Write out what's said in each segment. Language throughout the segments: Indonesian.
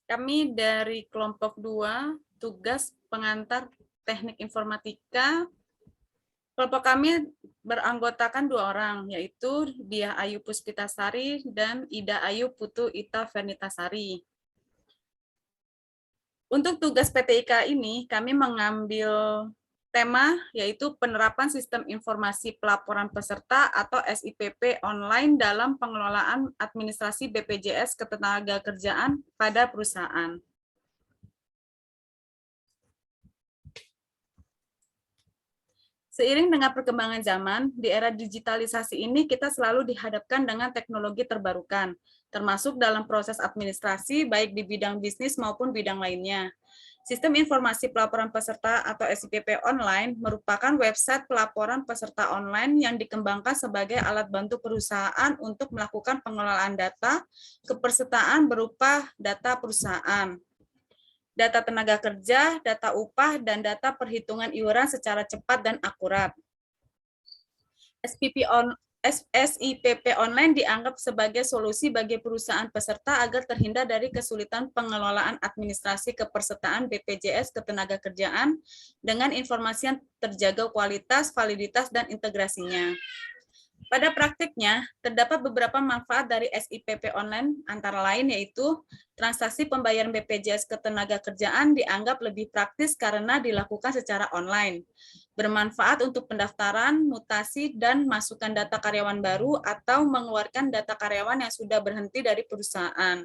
Kami dari kelompok 2, tugas pengantar teknik informatika. Kelompok kami beranggotakan 2 orang, yaitu Diah Ayu Puspitasari dan Ida Ayu Putu Ita Vernitasari. Untuk tugas PTIK ini, kami mengambil tema yaitu penerapan sistem informasi pelaporan peserta atau SIPP online dalam pengelolaan administrasi BPJS Ketenagakerjaan pada perusahaan. Seiring dengan perkembangan zaman, di era digitalisasi ini kita selalu dihadapkan dengan teknologi terbarukan, termasuk dalam proses administrasi baik di bidang bisnis maupun bidang lainnya. Sistem informasi pelaporan peserta atau SIPP online merupakan website pelaporan peserta online yang dikembangkan sebagai alat bantu perusahaan untuk melakukan pengelolaan data kepesertaan berupa data perusahaan, data tenaga kerja, data upah, dan data perhitungan iuran secara cepat dan akurat. SIPP online dianggap sebagai solusi bagi perusahaan peserta agar terhindar dari kesulitan pengelolaan administrasi kepesertaan BPJS Ketenagakerjaan dengan informasi yang terjaga kualitas, validitas, dan integrasinya. Pada praktiknya, terdapat beberapa manfaat dari SIPP online, antara lain yaitu transaksi pembayaran BPJS Ketenagakerjaan dianggap lebih praktis karena dilakukan secara online. Bermanfaat untuk pendaftaran, mutasi, dan masukan data karyawan baru atau mengeluarkan data karyawan yang sudah berhenti dari perusahaan.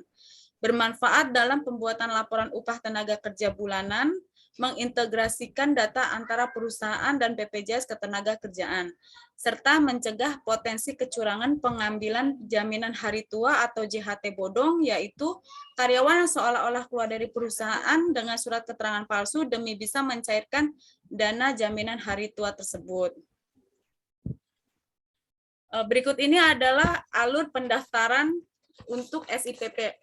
Bermanfaat dalam pembuatan laporan upah tenaga kerja bulanan, mengintegrasikan data antara perusahaan dan BPJS Ketenagakerjaan, serta mencegah potensi kecurangan pengambilan jaminan hari tua atau JHT bodong, yaitu karyawan yang seolah-olah keluar dari perusahaan dengan surat keterangan palsu demi bisa mencairkan dana jaminan hari tua tersebut. Berikut ini adalah alur pendaftaran untuk SIPP.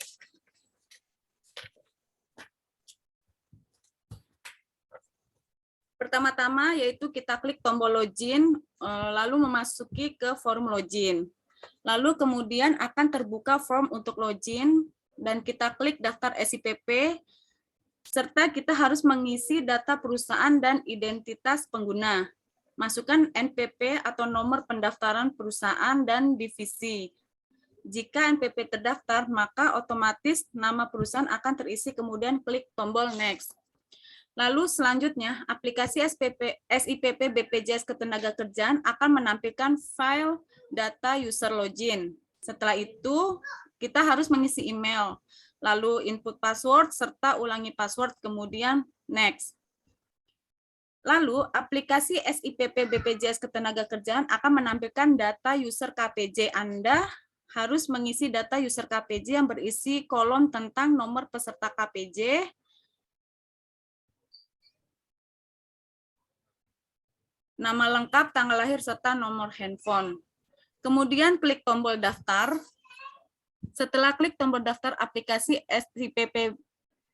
Pertama-tama yaitu kita klik tombol login, lalu memasuki ke form login. Lalu kemudian akan terbuka form untuk login, dan kita klik daftar SIPP, serta kita harus mengisi data perusahaan dan identitas pengguna. Masukkan NPP atau nomor pendaftaran perusahaan dan divisi. Jika NPP terdaftar, maka otomatis nama perusahaan akan terisi, kemudian klik tombol next. Lalu selanjutnya, aplikasi SIPP BPJS Ketenagakerjaan akan menampilkan file data user login. Setelah itu, kita harus mengisi email, lalu input password, serta ulangi password, kemudian next. Lalu, aplikasi SIPP BPJS Ketenagakerjaan akan menampilkan data user KPJ. Anda harus mengisi data user KPJ yang berisi kolom tentang nomor peserta KPJ, nama lengkap, tanggal lahir, serta nomor handphone. Kemudian klik tombol daftar. Setelah klik tombol daftar, aplikasi SIPP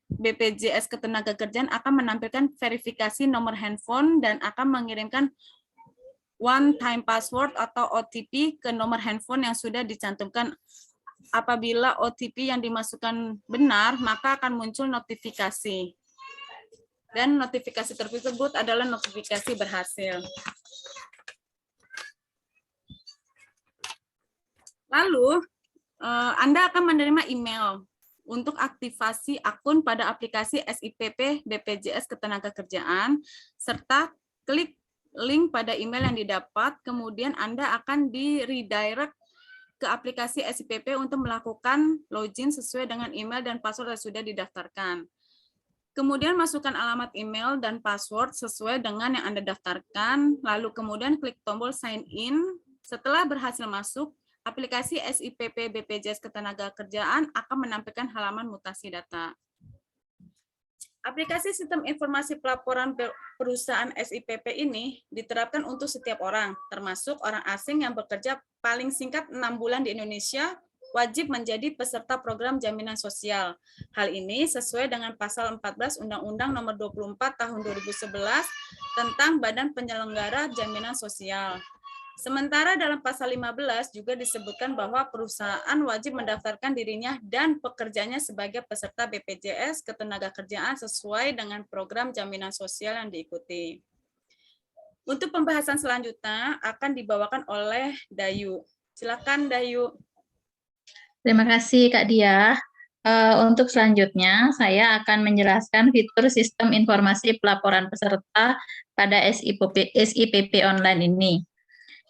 BPJS Ketenagakerjaan akan menampilkan verifikasi nomor handphone dan akan mengirimkan one time password atau OTP ke nomor handphone yang sudah dicantumkan. Apabila OTP yang dimasukkan benar, maka akan muncul notifikasi. Dan notifikasi tersebut adalah notifikasi berhasil. Lalu, Anda akan menerima email untuk aktivasi akun pada aplikasi SIPP BPJS Ketenagakerjaan, serta klik link pada email yang didapat, kemudian Anda akan di-redirect ke aplikasi SIPP untuk melakukan login sesuai dengan email dan password yang sudah didaftarkan. Kemudian masukkan alamat email dan password sesuai dengan yang Anda daftarkan, lalu kemudian klik tombol sign in. Setelah berhasil masuk, aplikasi SIPP BPJS Ketenagakerjaan akan menampilkan halaman mutasi data. Aplikasi sistem informasi pelaporan perusahaan SIPP ini diterapkan untuk setiap orang, termasuk orang asing yang bekerja paling singkat 6 bulan di Indonesia, wajib menjadi peserta program jaminan sosial. Hal ini sesuai dengan pasal 14 Undang-Undang Nomor 24 Tahun 2011 tentang Badan Penyelenggara Jaminan Sosial. Sementara dalam pasal 15 juga disebutkan bahwa perusahaan wajib mendaftarkan dirinya dan pekerjanya sebagai peserta BPJS Ketenagakerjaan sesuai dengan program jaminan sosial yang diikuti. Untuk pembahasan selanjutnya akan dibawakan oleh Dayu. Silakan Dayu. Terima kasih Kak Diah. Untuk selanjutnya, saya akan menjelaskan fitur sistem informasi pelaporan peserta pada SIPP online ini.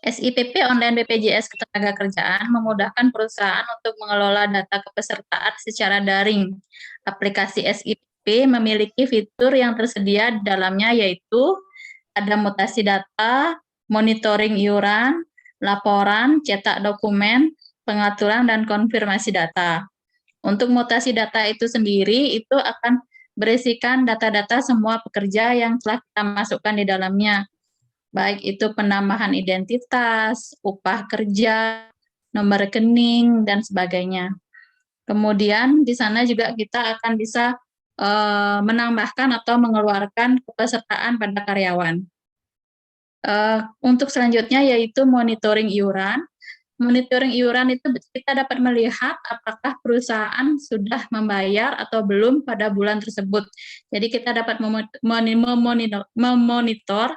SIPP online BPJS Ketenagakerjaan memudahkan perusahaan untuk mengelola data kepesertaan secara daring. Aplikasi SIPP memiliki fitur yang tersedia di dalamnya, yaitu ada mutasi data, monitoring iuran, laporan, cetak dokumen, pengaturan, dan konfirmasi data. Untuk mutasi data itu sendiri, itu akan berisikan data-data semua pekerja yang telah kita masukkan di dalamnya, baik itu penambahan identitas, upah kerja, nomor rekening, dan sebagainya. Kemudian di sana juga kita akan bisa menambahkan atau mengeluarkan kepesertaan pada karyawan. Untuk selanjutnya yaitu monitoring iuran. Monitoring iuran itu kita dapat melihat apakah perusahaan sudah membayar atau belum pada bulan tersebut. Jadi kita dapat memonitor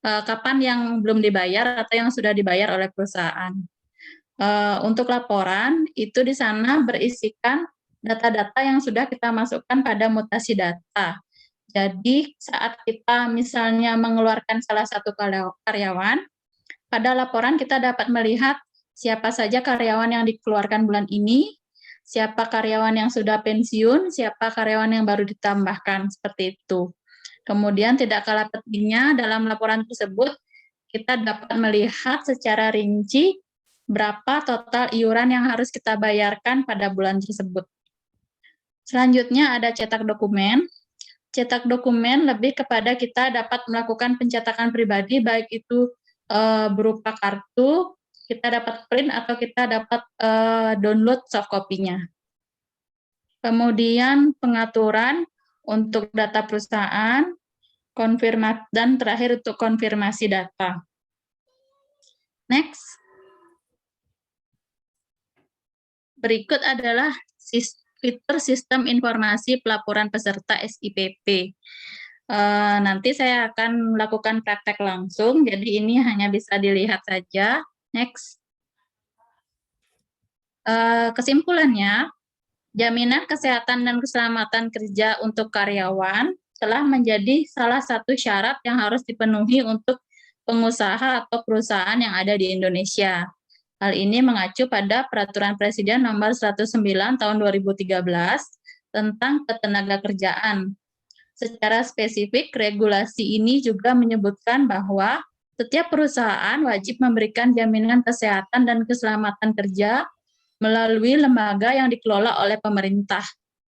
kapan yang belum dibayar atau yang sudah dibayar oleh perusahaan. Untuk laporan, itu di sana berisikan data-data yang sudah kita masukkan pada mutasi data. Jadi saat kita misalnya mengeluarkan salah satu karyawan, pada laporan kita dapat melihat siapa saja karyawan yang dikeluarkan bulan ini, siapa karyawan yang sudah pensiun, siapa karyawan yang baru ditambahkan, seperti itu. Kemudian tidak kalah pentingnya dalam laporan tersebut, kita dapat melihat secara rinci berapa total iuran yang harus kita bayarkan pada bulan tersebut. Selanjutnya ada cetak dokumen. Cetak dokumen lebih kepada kita dapat melakukan pencetakan pribadi, baik itu berupa kartu, kita dapat print atau kita dapat download soft copy-nya. Kemudian pengaturan untuk data perusahaan, dan terakhir untuk konfirmasi data. Next. Berikut adalah fitur sistem informasi pelaporan peserta SIPP. Nanti saya akan melakukan praktek langsung, jadi ini hanya bisa dilihat saja. Next. Kesimpulannya, jaminan kesehatan dan keselamatan kerja untuk karyawan telah menjadi salah satu syarat yang harus dipenuhi untuk pengusaha atau perusahaan yang ada di Indonesia. Hal ini mengacu pada Peraturan Presiden Nomor 109 Tahun 2013 tentang Ketenagakerjaan. Secara spesifik, regulasi ini juga menyebutkan bahwa setiap perusahaan wajib memberikan jaminan kesehatan dan keselamatan kerja melalui lembaga yang dikelola oleh pemerintah,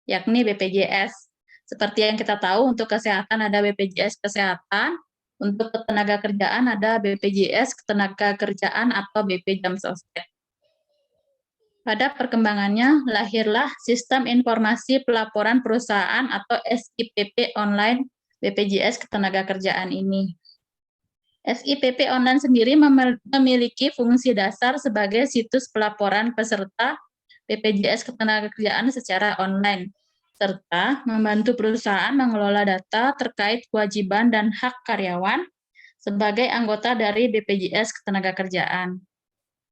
yakni BPJS. Seperti yang kita tahu, untuk kesehatan ada BPJS Kesehatan, untuk ketenagakerjaan ada BPJS Ketenagakerjaan atau BP Jam Sostek. Pada perkembangannya, lahirlah Sistem Informasi Pelaporan Perusahaan atau SIPP Online BPJS Ketenagakerjaan ini. SIPP Online sendiri memiliki fungsi dasar sebagai situs pelaporan peserta BPJS Ketenagakerjaan secara online, serta membantu perusahaan mengelola data terkait kewajiban dan hak karyawan sebagai anggota dari BPJS Ketenagakerjaan.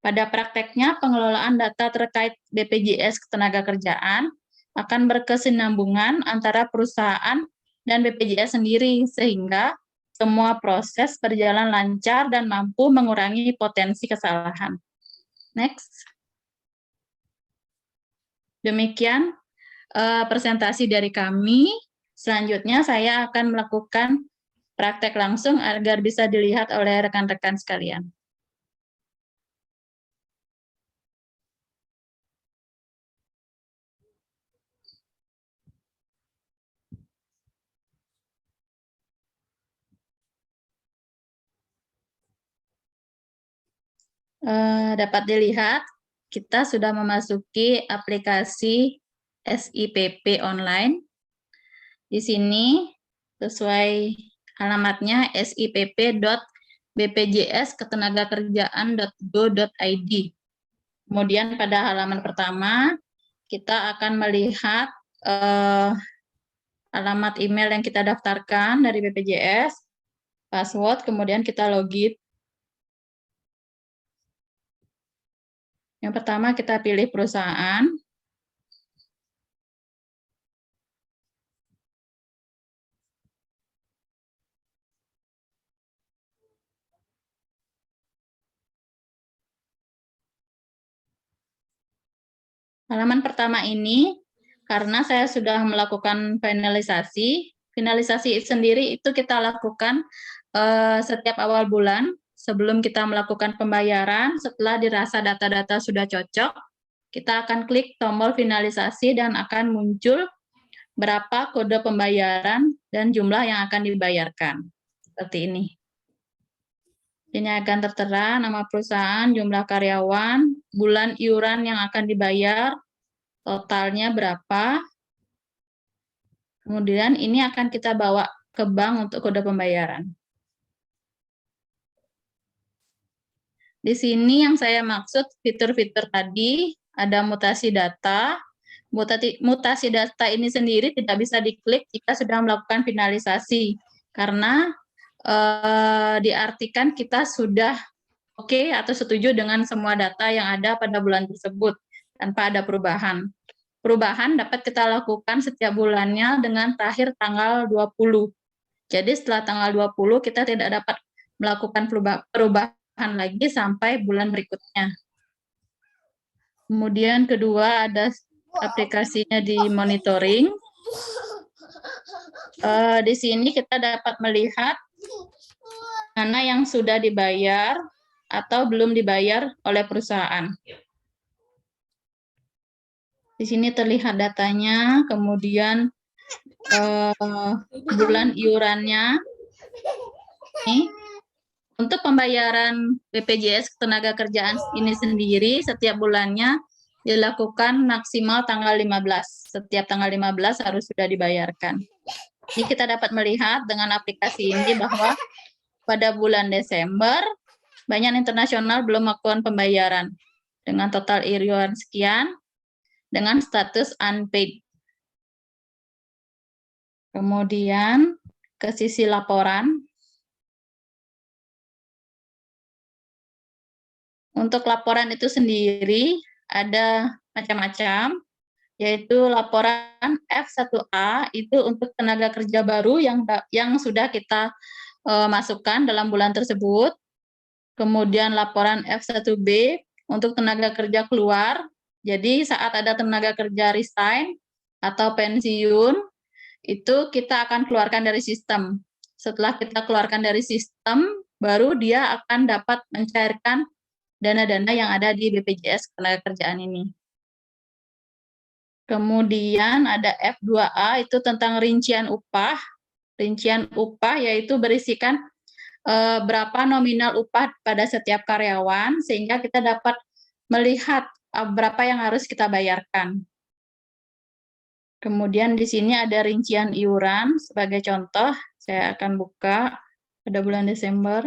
Pada prakteknya, pengelolaan data terkait BPJS Ketenagakerjaan akan berkesinambungan antara perusahaan dan BPJS sendiri, sehingga semua proses berjalan lancar dan mampu mengurangi potensi kesalahan. Next. Demikian presentasi dari kami. Selanjutnya saya akan melakukan praktek langsung agar bisa dilihat oleh rekan-rekan sekalian. Dapat dilihat, kita sudah memasuki aplikasi SIPP online. Di sini sesuai alamatnya sipp.bpjs.go.id. bpjs-ketenagakerjaan.go.id. Kemudian pada halaman pertama, kita akan melihat alamat email yang kita daftarkan dari BPJS, password, kemudian kita login. Yang pertama kita pilih perusahaan. Halaman pertama ini, karena saya sudah melakukan finalisasi sendiri itu kita lakukan setiap awal bulan, sebelum kita melakukan pembayaran. Setelah dirasa data-data sudah cocok, kita akan klik tombol finalisasi dan akan muncul berapa kode pembayaran dan jumlah yang akan dibayarkan. Seperti ini. Ini akan tertera nama perusahaan, jumlah karyawan, bulan iuran yang akan dibayar, totalnya berapa. Kemudian ini akan kita bawa ke bank untuk kode pembayaran. Di sini yang saya maksud fitur-fitur tadi, ada mutasi data. Mutasi data ini sendiri tidak bisa diklik jika sudah melakukan finalisasi, karena diartikan kita sudah oke atau setuju dengan semua data yang ada pada bulan tersebut tanpa ada perubahan. Perubahan dapat kita lakukan setiap bulannya dengan terakhir tanggal 20. Jadi setelah tanggal 20 kita tidak dapat melakukan perubahan lagi sampai bulan berikutnya. Kemudian kedua ada aplikasinya di monitoring. Di sini kita dapat melihat mana yang sudah dibayar atau belum dibayar oleh perusahaan. Di sini terlihat datanya, kemudian bulan iurannya. Ini. Untuk pembayaran BPJS Ketenagakerjaan ini sendiri, setiap bulannya dilakukan maksimal tanggal 15. Setiap tanggal 15 harus sudah dibayarkan. Ini kita dapat melihat dengan aplikasi ini bahwa pada bulan Desember, Bayan Internasional belum melakukan pembayaran dengan total iuran sekian dengan status unpaid. Kemudian ke sisi laporan. Untuk laporan itu sendiri ada macam-macam, yaitu laporan F1A itu untuk tenaga kerja baru yang sudah kita masukkan dalam bulan tersebut. Kemudian laporan F1B untuk tenaga kerja keluar. Jadi saat ada tenaga kerja resign atau pensiun, itu kita akan keluarkan dari sistem. Setelah kita keluarkan dari sistem, baru dia akan dapat mencairkan dana-dana yang ada di BPJS Ketenagakerjaan ini. Kemudian ada F2A itu tentang rincian upah. Rincian upah yaitu berisikan berapa nominal upah pada setiap karyawan, sehingga kita dapat melihat berapa yang harus kita bayarkan. Kemudian di sini ada rincian iuran, sebagai contoh, saya akan buka pada bulan Desember.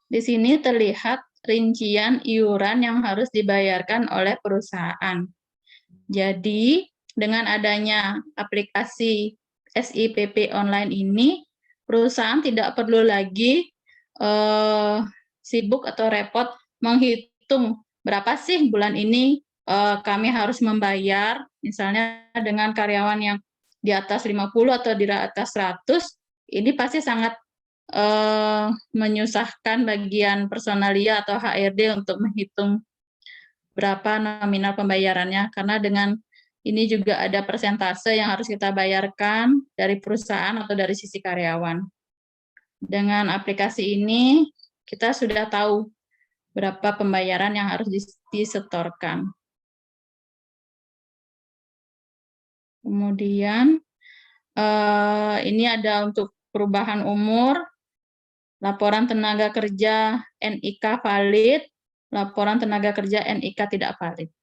Di sini terlihat rincian iuran yang harus dibayarkan oleh perusahaan. Jadi, dengan adanya aplikasi SIPP online ini, perusahaan tidak perlu lagi sibuk atau repot menghitung berapa sih bulan ini kami harus membayar, misalnya dengan karyawan yang di atas 50 atau di atas 100, ini pasti sangat menyusahkan bagian personalia atau HRD untuk menghitung berapa nominal pembayarannya, karena dengan ini juga ada persentase yang harus kita bayarkan dari perusahaan atau dari sisi karyawan. Dengan aplikasi ini, kita sudah tahu berapa pembayaran yang harus disetorkan. Kemudian, ini ada untuk perubahan umur, laporan tenaga kerja NIK valid, laporan tenaga kerja NIK tidak valid.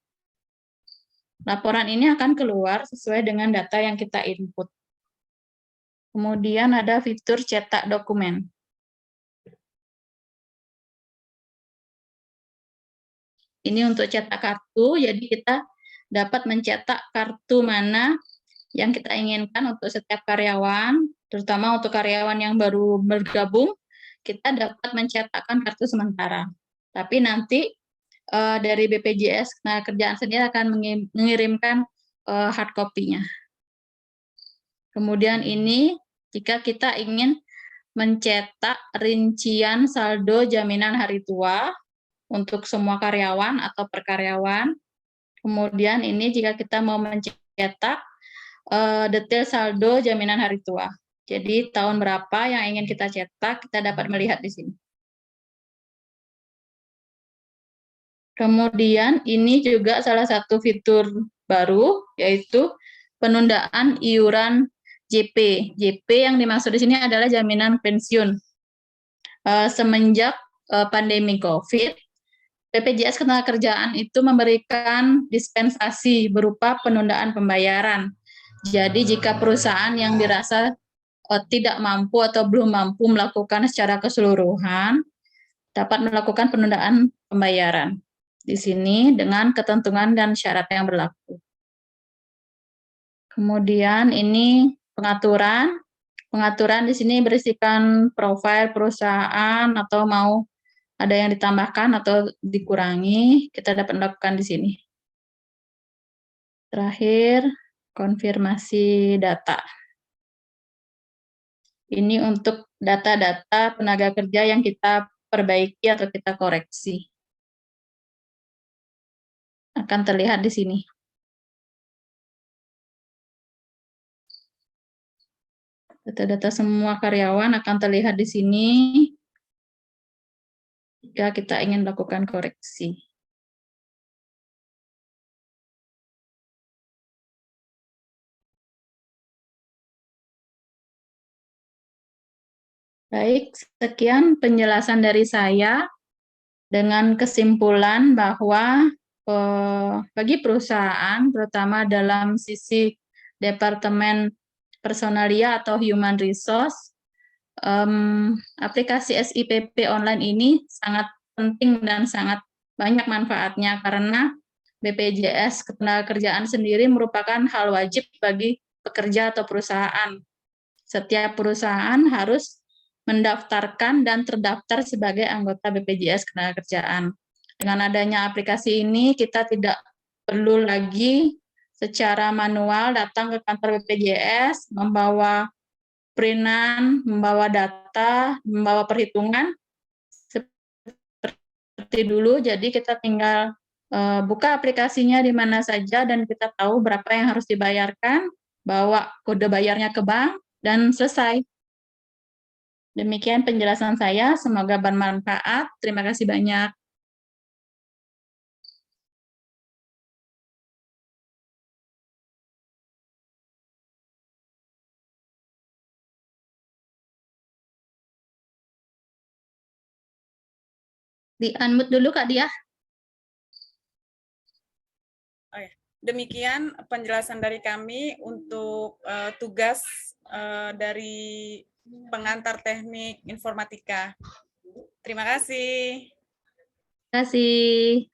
Laporan ini akan keluar sesuai dengan data yang kita input. Kemudian ada fitur cetak dokumen. Ini untuk cetak kartu, jadi kita dapat mencetak kartu mana yang kita inginkan untuk setiap karyawan, terutama untuk karyawan yang baru bergabung, kita dapat mencetakkan kartu sementara. Tapi nanti dari BPJS Ketenagakerjaan sendiri akan mengirimkan hard copy-nya. Kemudian ini jika kita ingin mencetak rincian saldo jaminan hari tua untuk semua karyawan atau per karyawan. Kemudian ini jika kita mau mencetak detail saldo jaminan hari tua. Jadi tahun berapa yang ingin kita cetak, kita dapat melihat di sini. Kemudian ini juga salah satu fitur baru, yaitu penundaan iuran JP. JP yang dimaksud di sini adalah jaminan pensiun. Semenjak pandemi COVID, BPJS Ketenagakerjaan itu memberikan dispensasi berupa penundaan pembayaran. Jadi jika perusahaan yang dirasa tidak mampu atau belum mampu melakukan secara keseluruhan, dapat melakukan penundaan pembayaran. Di sini dengan ketentuan dan syarat yang berlaku. Kemudian ini pengaturan. Pengaturan di sini berisikan profil perusahaan atau mau ada yang ditambahkan atau dikurangi, kita dapat melakukan di sini. Terakhir, konfirmasi data. Ini untuk data-data tenaga kerja yang kita perbaiki atau kita koreksi. Akan terlihat di sini. Data-data semua karyawan akan terlihat di sini jika kita ingin melakukan koreksi. Baik, sekian penjelasan dari saya dengan kesimpulan bahwa bagi perusahaan, terutama dalam sisi Departemen Personalia atau Human Resource, aplikasi SIPP online ini sangat penting dan sangat banyak manfaatnya karena BPJS Ketenagakerjaan sendiri merupakan hal wajib bagi pekerja atau perusahaan. Setiap perusahaan harus mendaftarkan dan terdaftar sebagai anggota BPJS Ketenagakerjaan. Dengan adanya aplikasi ini, kita tidak perlu lagi secara manual datang ke kantor BPJS, membawa printan, membawa data, membawa perhitungan seperti dulu. Jadi kita tinggal buka aplikasinya di mana saja dan kita tahu berapa yang harus dibayarkan, bawa kode bayarnya ke bank, dan selesai. Demikian penjelasan saya, semoga bermanfaat. Terima kasih banyak. Di-unmute dulu Kak Diah. Oh ya. Demikian penjelasan dari kami untuk tugas dari pengantar teknik informatika. Terima kasih. Terima kasih.